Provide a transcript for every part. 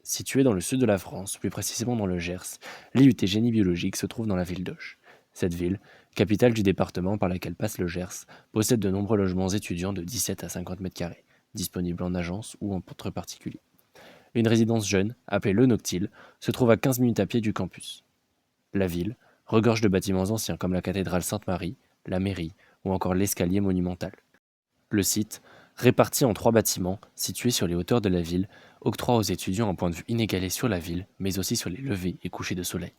Située dans le sud de la France, plus précisément dans le Gers, l'IUT Génie biologique se trouve dans la ville d'Auch. Cette ville, capitale du département par laquelle passe le Gers, possède de nombreux logements étudiants de 17 à 50 mètres carrés, disponibles en agence ou entre particuliers. Une résidence jeune, appelée Le Noctil, se trouve à 15 minutes à pied du campus. La ville regorge de bâtiments anciens comme la cathédrale Sainte-Marie, la mairie ou encore l'escalier monumental. Le site, réparti en 3 bâtiments situés sur les hauteurs de la ville, octroie aux étudiants un point de vue inégalé sur la ville, mais aussi sur les levées et couchers de soleil.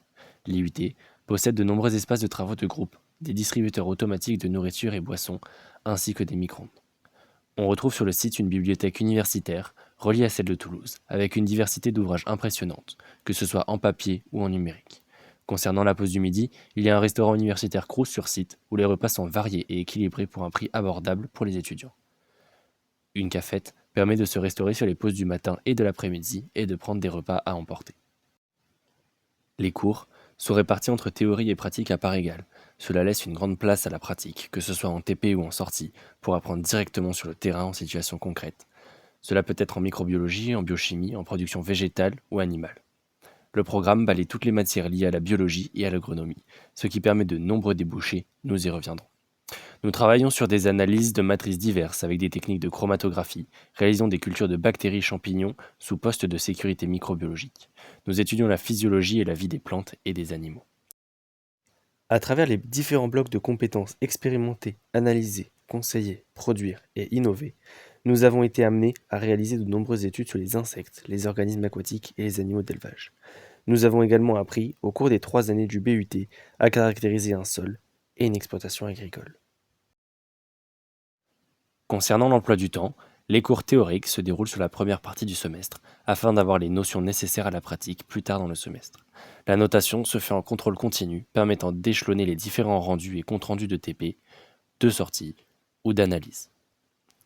L'IUT possède de nombreux espaces de travaux de groupe, des distributeurs automatiques de nourriture et boissons, ainsi que des micro-ondes. On retrouve sur le site une bibliothèque universitaire, reliée à celle de Toulouse, avec une diversité d'ouvrages impressionnante, que ce soit en papier ou en numérique. Concernant la pause du midi, il y a un restaurant universitaire Crous sur site, où les repas sont variés et équilibrés pour un prix abordable pour les étudiants. Une cafette permet de se restaurer sur les pauses du matin et de l'après-midi et de prendre des repas à emporter. Les cours sont répartis entre théorie et pratique à part égale. Cela laisse une grande place à la pratique, que ce soit en TP ou en sortie, pour apprendre directement sur le terrain en situation concrète. Cela peut être en microbiologie, en biochimie, en production végétale ou animale. Le programme balaye toutes les matières liées à la biologie et à l'agronomie, ce qui permet de nombreux débouchés, nous y reviendrons. Nous travaillons sur des analyses de matrices diverses avec des techniques de chromatographie, réalisons des cultures de bactéries champignons sous poste de sécurité microbiologique. Nous étudions la physiologie et la vie des plantes et des animaux. À travers les différents blocs de compétences expérimentées, analysées, conseillées, produire et innover, nous avons été amenés à réaliser de nombreuses études sur les insectes, les organismes aquatiques et les animaux d'élevage. Nous avons également appris, au cours des 3 années du BUT, à caractériser un sol et une exploitation agricole. Concernant l'emploi du temps, les cours théoriques se déroulent sur la première partie du semestre, afin d'avoir les notions nécessaires à la pratique plus tard dans le semestre. La notation se fait en contrôle continu, permettant d'échelonner les différents rendus et comptes rendus de TP, de sortie ou d'analyse.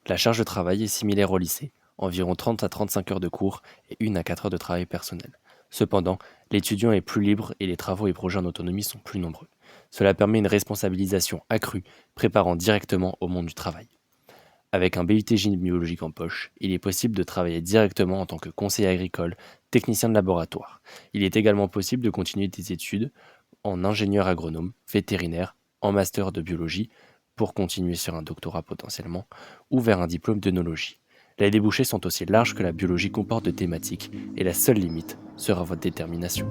La charge de travail est similaire au lycée, environ 30 à 35 heures de cours et 1 à 4 heures de travail personnel. Cependant, l'étudiant est plus libre et les travaux et projets en autonomie sont plus nombreux. Cela permet une responsabilisation accrue, préparant directement au monde du travail. Avec un BUT génie biologique en poche, il est possible de travailler directement en tant que conseiller agricole, technicien de laboratoire. Il est également possible de continuer des études en ingénieur agronome, vétérinaire, en master de biologie, pour continuer sur un doctorat potentiellement, ou vers un diplôme d'œnologie. Les débouchés sont aussi larges que la biologie comporte de thématiques, et la seule limite sera votre détermination.